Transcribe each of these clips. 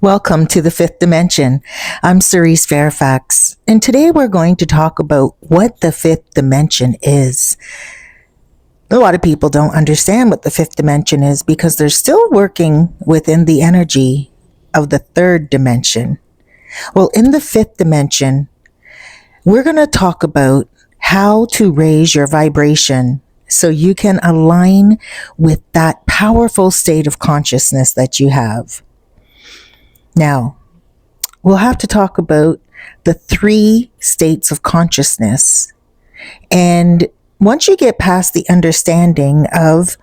Welcome to the fifth dimension. I'm Cerise Fairfax, and today we're going to talk about what the fifth dimension is. A lot of people don't understand what the fifth dimension is because they're still working within the energy of the third dimension. Well, in the fifth dimension, we're going to talk about how to raise your vibration so you can align with that powerful state of consciousness that you have. Now, we'll have to talk about the three states of consciousness. And once you get past the understanding of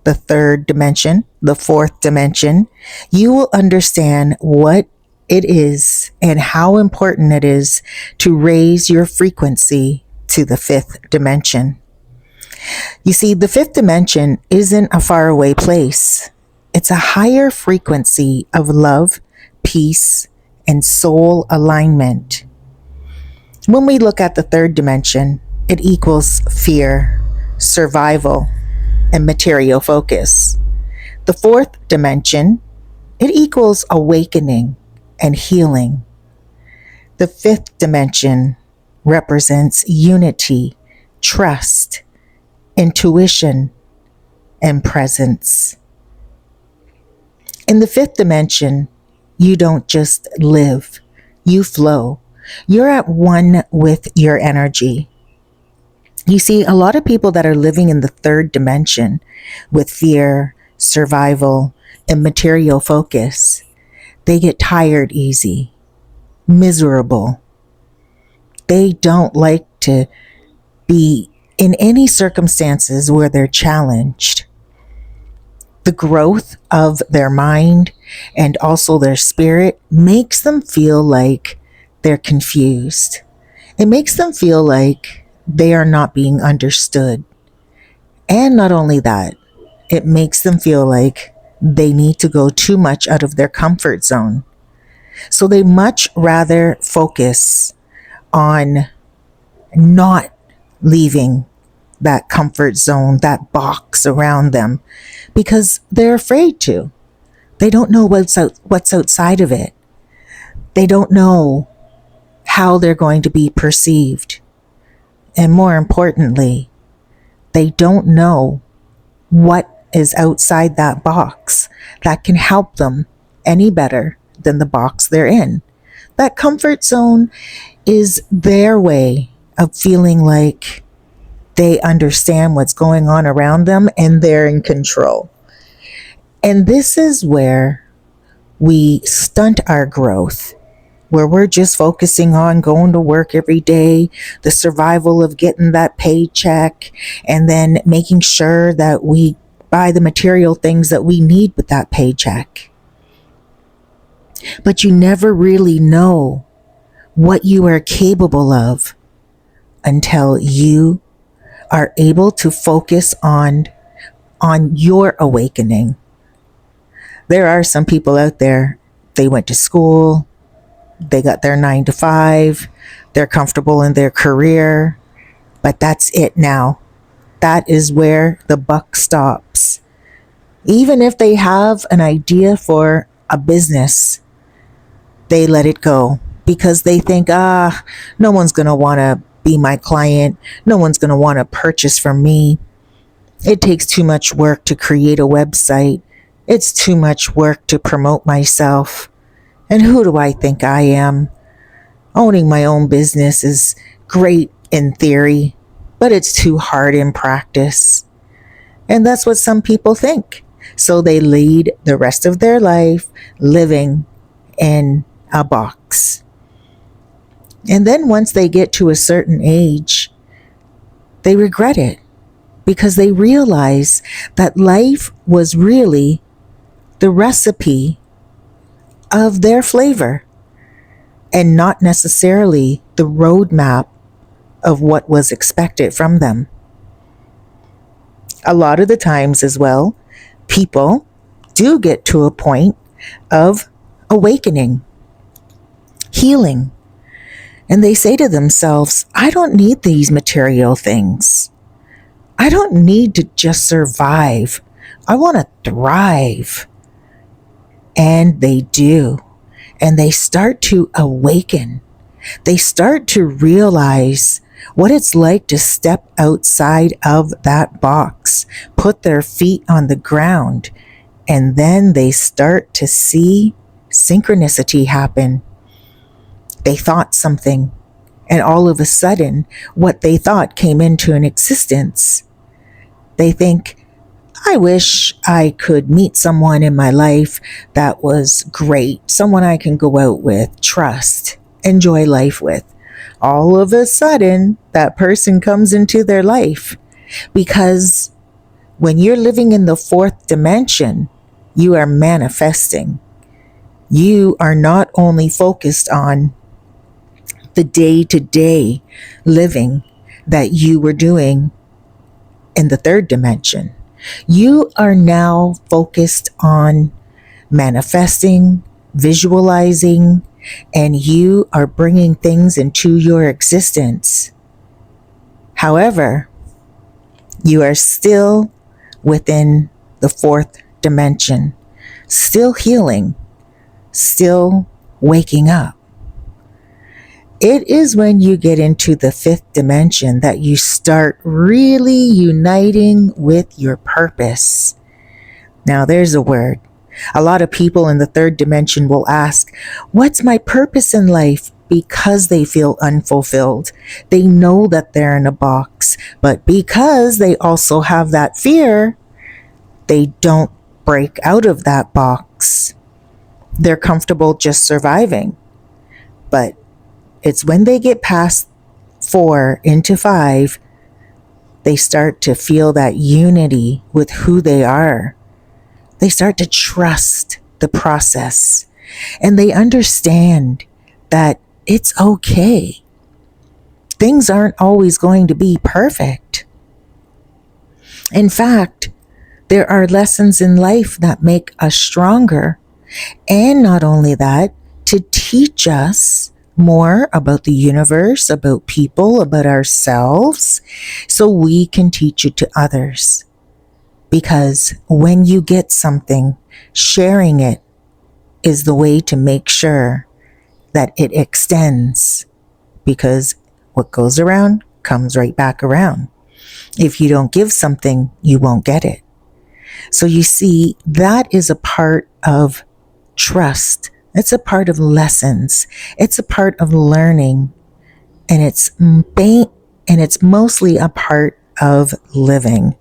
the third dimension, the fourth dimension, you will understand what it is and how important it is to raise your frequency to the fifth dimension. You see, the fifth dimension isn't a faraway place. It's a higher frequency of love, peace, and soul alignment. When we look at the third dimension, it equals fear, survival, and material focus. The fourth dimension, it equals awakening and healing. The fifth dimension represents unity, trust, intuition, and presence. In the fifth dimension, you don't just live, you flow. You're at one with your energy. You see, a lot of people that are living in the third dimension with fear, survival, and material focus, they get tired easy, miserable. They don't like to be in any circumstances where they're challenged. The growth of their mind and also their spirit makes them feel like they're confused. It makes them feel like they are not being understood. And not only that, it makes them feel like they need to go too much out of their comfort zone. So they much rather focus on not leaving that comfort zone, that box around them, because they're afraid to. They don't know what's outside of it. They don't know how they're going to be perceived. And more importantly, they don't know what is outside that box that can help them any better than the box they're in. That comfort zone is their way of feeling like they understand what's going on around them and they're in control. And this is where we stunt our growth, where we're just focusing on going to work every day, the survival of getting that paycheck, and then making sure that we buy the material things that we need with that paycheck. But you never really know what you are capable of until you are able to focus on your awakening. There are some people out there, they went to school, they got their 9 to 5, they're comfortable in their career, but that's it now. That is where the buck stops. Even if they have an idea for a business, they let it go because they think, no one's going to want to be my client. No one's going to want to purchase from me. It takes too much work to create a website. It's too much work to promote myself. And who do I think I am? Owning my own business is great in theory, but it's too hard in practice. And that's what some people think. So they lead the rest of their life living in a box. And then once they get to a certain age, they regret it because they realize that life was really the recipe of their flavor and not necessarily the roadmap of what was expected from them. A lot of the times as well, people do get to a point of awakening, healing. And they say to themselves, I don't need these material things. I don't need to just survive. I want to thrive. And they do. And they start to awaken. They start to realize what it's like to step outside of that box, put their feet on the ground, and then they start to see synchronicity happen. They thought something, and all of a sudden, what they thought came into an existence. They think, I wish I could meet someone in my life that was great, someone I can go out with, trust, enjoy life with. All of a sudden, that person comes into their life because when you're living in the fourth dimension, you are manifesting. You are not only focused on the day to day living that you were doing in the third dimension. You are now focused on manifesting, visualizing, and you are bringing things into your existence. However, you are still within the fourth dimension, still healing, still waking up. It is when you get into the fifth dimension that you start really uniting with your purpose. Now, there's a word. A lot of people in the third dimension will ask, what's my purpose in life? Because they feel unfulfilled. They know that they're in a box, but because they also have that fear, they don't break out of that box. They're comfortable just surviving. But it's when they get past 4 into 5, they start to feel that unity with who they are. They start to trust the process, and they understand that it's okay. Things aren't always going to be perfect. In fact, there are lessons in life that make us stronger, and not only that, to teach us more about the universe, about people, about ourselves, so we can teach it to others. Because when you get something, sharing it is the way to make sure that it extends. Because what goes around comes right back around. If you don't give something, you won't get it. So you see, that is a part of trust. It's a part of lessons. It's a part of learning. And it's mostly a part of living.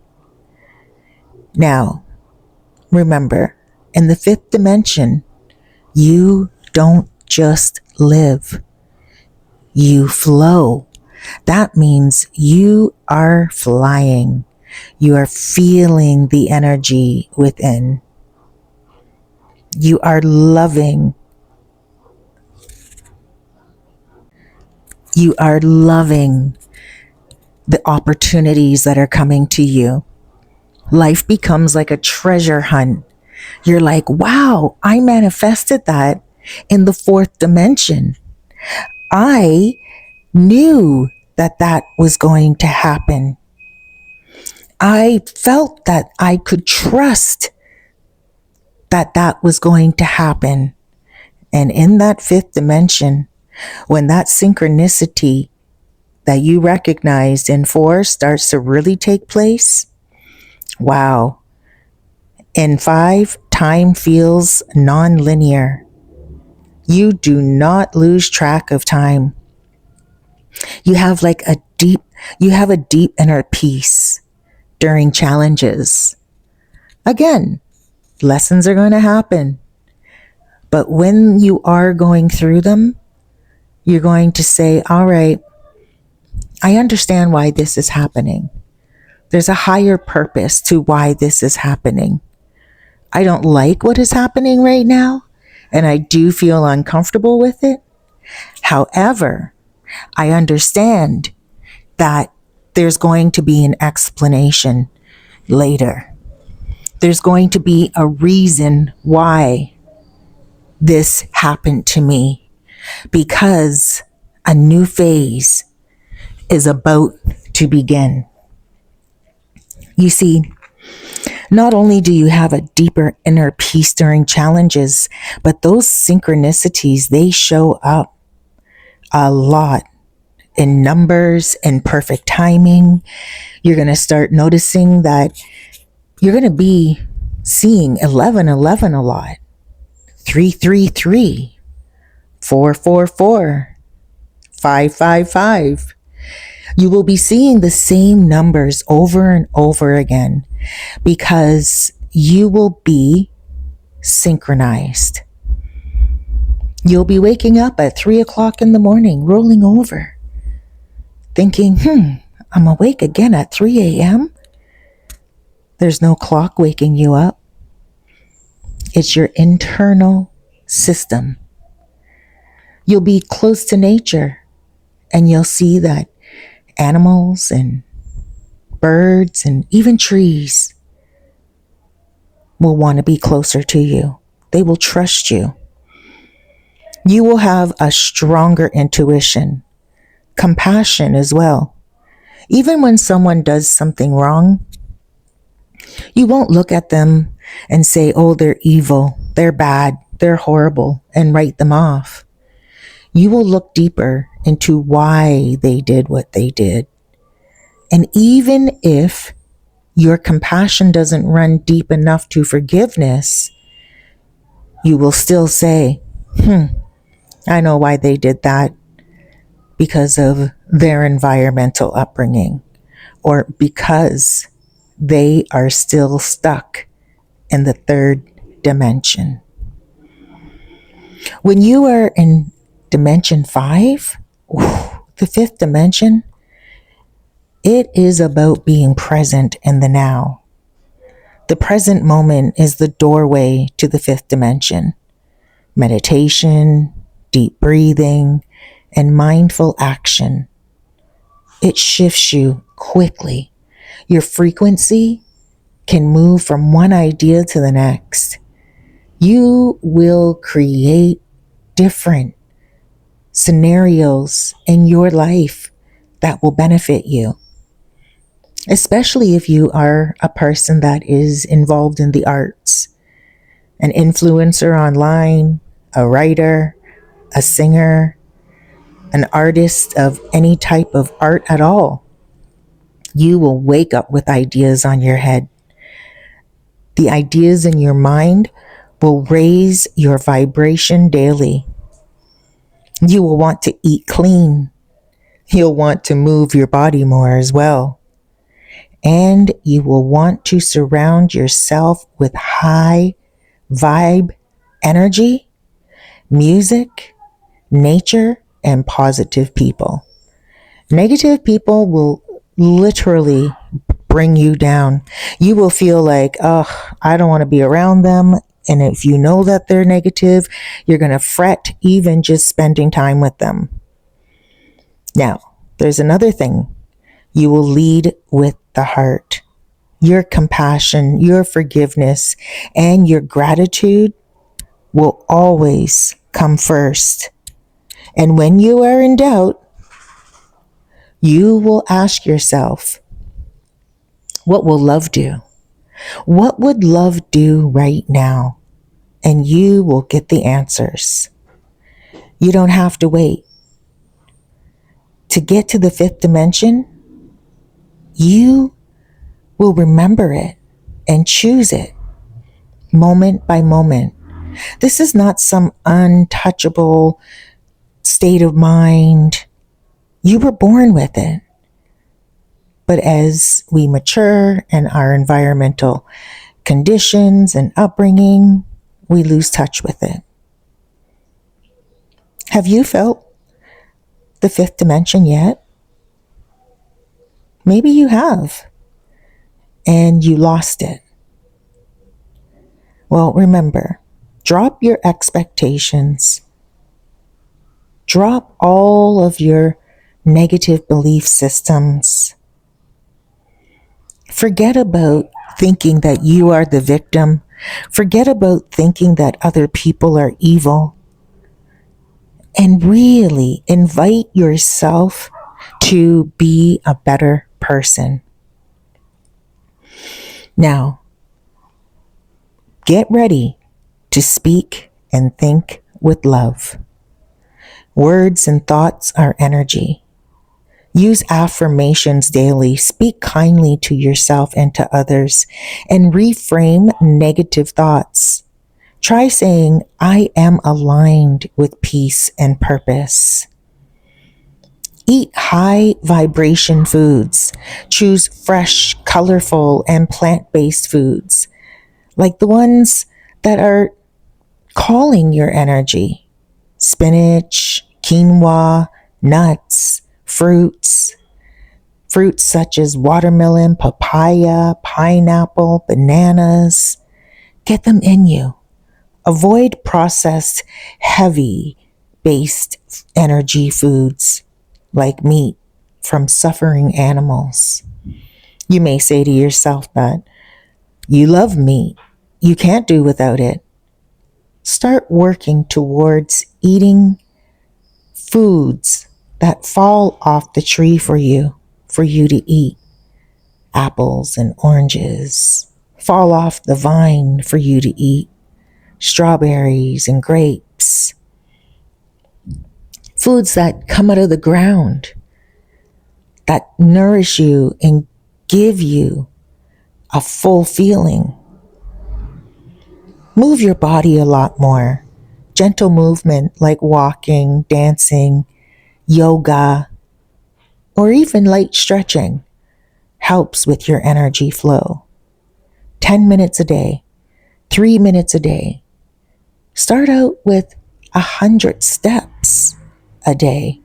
Now, remember, in the fifth dimension, you don't just live. You flow. That means you are flying. You are feeling the energy within. You are loving. You are loving the opportunities that are coming to you. Life becomes like a treasure hunt. You're like, wow, I manifested that in the fourth dimension. I knew that that was going to happen. I felt that I could trust that that was going to happen. And in that fifth dimension, when that synchronicity that you recognized in 4 starts to really take place, wow. In 5, time feels non-linear. You do not lose track of time. You have a deep inner peace during challenges. Again, lessons are going to happen. But when you are going through them, you're going to say, all right, I understand why this is happening. There's a higher purpose to why this is happening. I don't like what is happening right now, and I do feel uncomfortable with it. However, I understand that there's going to be an explanation later. There's going to be a reason why this happened to me, because a new phase is about to begin. You see, Not only do you have a deeper inner peace during challenges, but those synchronicities, they show up a lot in numbers and perfect timing. You're going to start noticing that you're going to be seeing 1111 a lot, 333, 444, 555. You will be seeing the same numbers over and over again because you will be synchronized. You'll be waking up at 3 o'clock in the morning, rolling over, thinking, I'm awake again at 3 a.m. There's no clock waking you up. It's your internal system. You'll be close to nature and you'll see that animals and birds and even trees will want to be closer to you. They will trust you. You will have a stronger intuition, compassion as well. Even when someone does something wrong, you won't look at them and say, oh, they're evil, they're bad, they're horrible, and write them off. You will look deeper into why they did what they did. And even if your compassion doesn't run deep enough to forgiveness, you will still say, I know why they did that, because of their environmental upbringing, or because they are still stuck in the third dimension. When you are in dimension 5, the fifth dimension, it is about being present in the now. The present moment is the doorway to the fifth dimension. Meditation, deep breathing, and mindful action. It shifts you quickly. Your frequency can move from one idea to the next. You will create different scenarios in your life that will benefit you, especially if you are a person that is involved in the arts, an influencer online, a writer, a singer, an artist of any type of art at all. You will wake up with ideas on your head. The ideas in your mind will raise your vibration daily. You will want to eat clean. You'll want to move your body more as well. And you will want to surround yourself with high vibe energy, music, nature, and positive people. Negative people will literally bring you down. You will feel like, I don't want to be around them. And if you know that they're negative, you're going to fret even just spending time with them. Now, there's another thing. You will lead with the heart. Your compassion, your forgiveness, and your gratitude will always come first. And when you are in doubt, you will ask yourself, what will love do? What would love do right now? And you will get the answers. You don't have to wait. To get to the fifth dimension, you will remember it and choose it moment by moment. This is not some untouchable state of mind. You were born with it. But as we mature and our environmental conditions and upbringing, we lose touch with it. Have you felt the fifth dimension yet? Maybe you have, and you lost it. Well, remember, drop your expectations. Drop all of your negative belief systems. Forget about thinking that you are the victim. Forget about thinking that other people are evil. And really invite yourself to be a better person. Now, Get ready to speak and think with love. Words and thoughts are energy. Use affirmations daily. Speak kindly to yourself and to others, and reframe negative thoughts. Try saying, I am aligned with peace and purpose. Eat high vibration foods. Choose fresh, colorful, and plant based foods, like the ones that are calling your energy: spinach, quinoa, nuts, fruits. Fruits such as watermelon, papaya, pineapple, bananas. Get them in you. Avoid processed, heavy based energy foods like meat from suffering animals. You may say to yourself that you love meat. You can't do without it. Start working towards eating foods that fall off the tree for you to eat. Apples and oranges fall off the vine for you to eat. Strawberries and grapes. Foods that come out of the ground, that nourish you and give you a full feeling. Move your body a lot more. Gentle movement like walking, dancing, yoga, or even light stretching helps with your energy flow. 10 minutes a day, 3 minutes a day. Start out with 100 steps a day.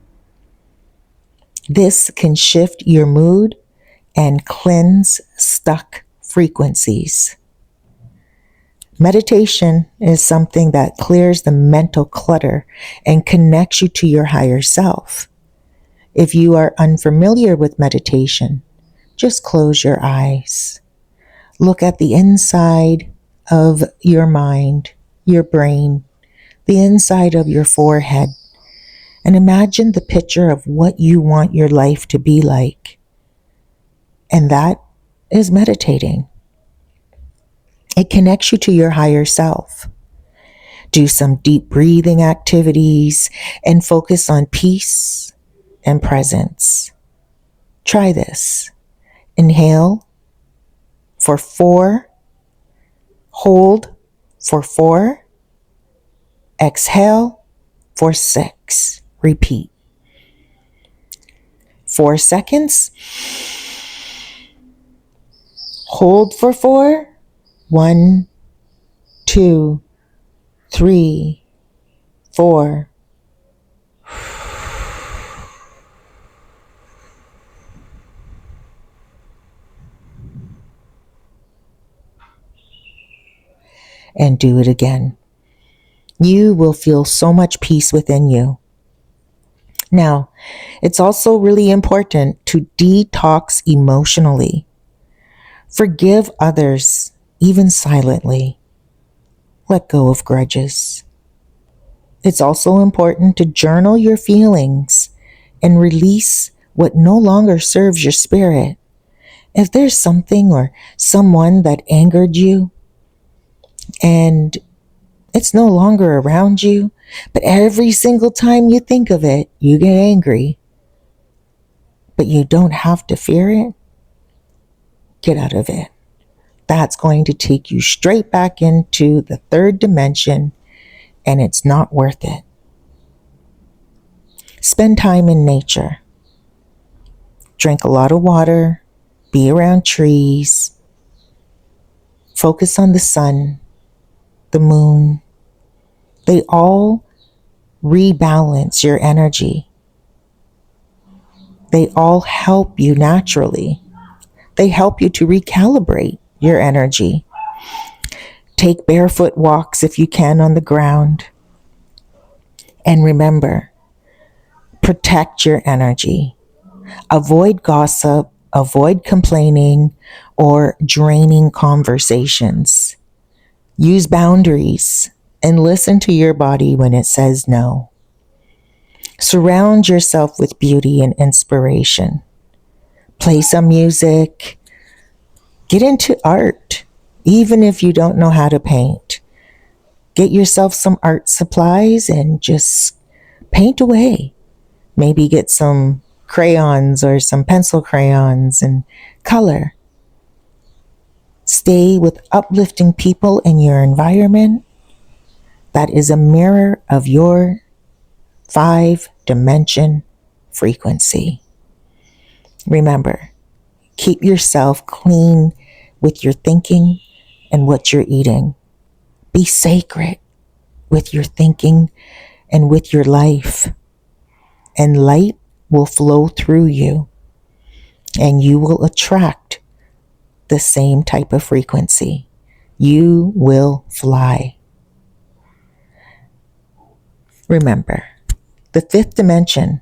This can shift your mood and cleanse stuck frequencies. Meditation is something that clears the mental clutter and connects you to your higher self. If you are unfamiliar with meditation, just close your eyes. Look at the inside of your mind, your brain, the inside of your forehead, and imagine the picture of what you want your life to be like. And that is meditating. It connects you to your higher self. Do some deep breathing activities and focus on peace and presence. Try this. Inhale for 4, hold for 4, exhale for 6. Repeat. 4 seconds. Hold for 4. 1, 2, 3, 4. And do it again. You will feel so much peace within you. Now, it's also really important to detox emotionally. Forgive others, even silently. Let go of grudges. It's also important to journal your feelings and release what no longer serves your spirit. If there's something or someone that angered you and it's no longer around you, but every single time you think of it, you get angry, but you don't have to fear it, get out of it. That's going to take you straight back into the third dimension, and it's not worth it. Spend time in nature. Drink a lot of water, be around trees, focus on the sun, the moon. They all rebalance your energy. They all help you naturally. They help you to recalibrate your energy. Take barefoot walks if you can on the ground. And remember, protect your energy. Avoid gossip, avoid complaining, or draining conversations. Use boundaries and listen to your body when it says no. Surround yourself with beauty and inspiration. Play some music. Get into art. Even if you don't know how to paint, get yourself some art supplies and just paint away. Maybe get some crayons or some pencil crayons and color. Stay with uplifting people in your environment. That is a mirror of your 5-dimension frequency. Remember, keep yourself clean with your thinking and what you're eating. Be sacred with your thinking and with your life. And light will flow through you, and you will attract the same type of frequency. You will fly. Remember, the 5th dimension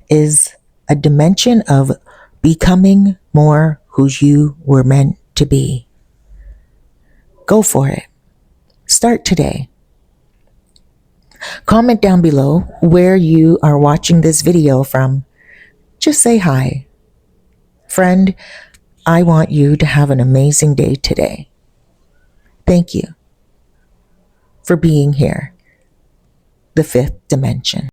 is a dimension of becoming more who you were meant to be. Go for it. Start today. Comment down below where you are watching this video from. Just say hi. Friend, I want you to have an amazing day today. Thank you for being here. The 5th dimension.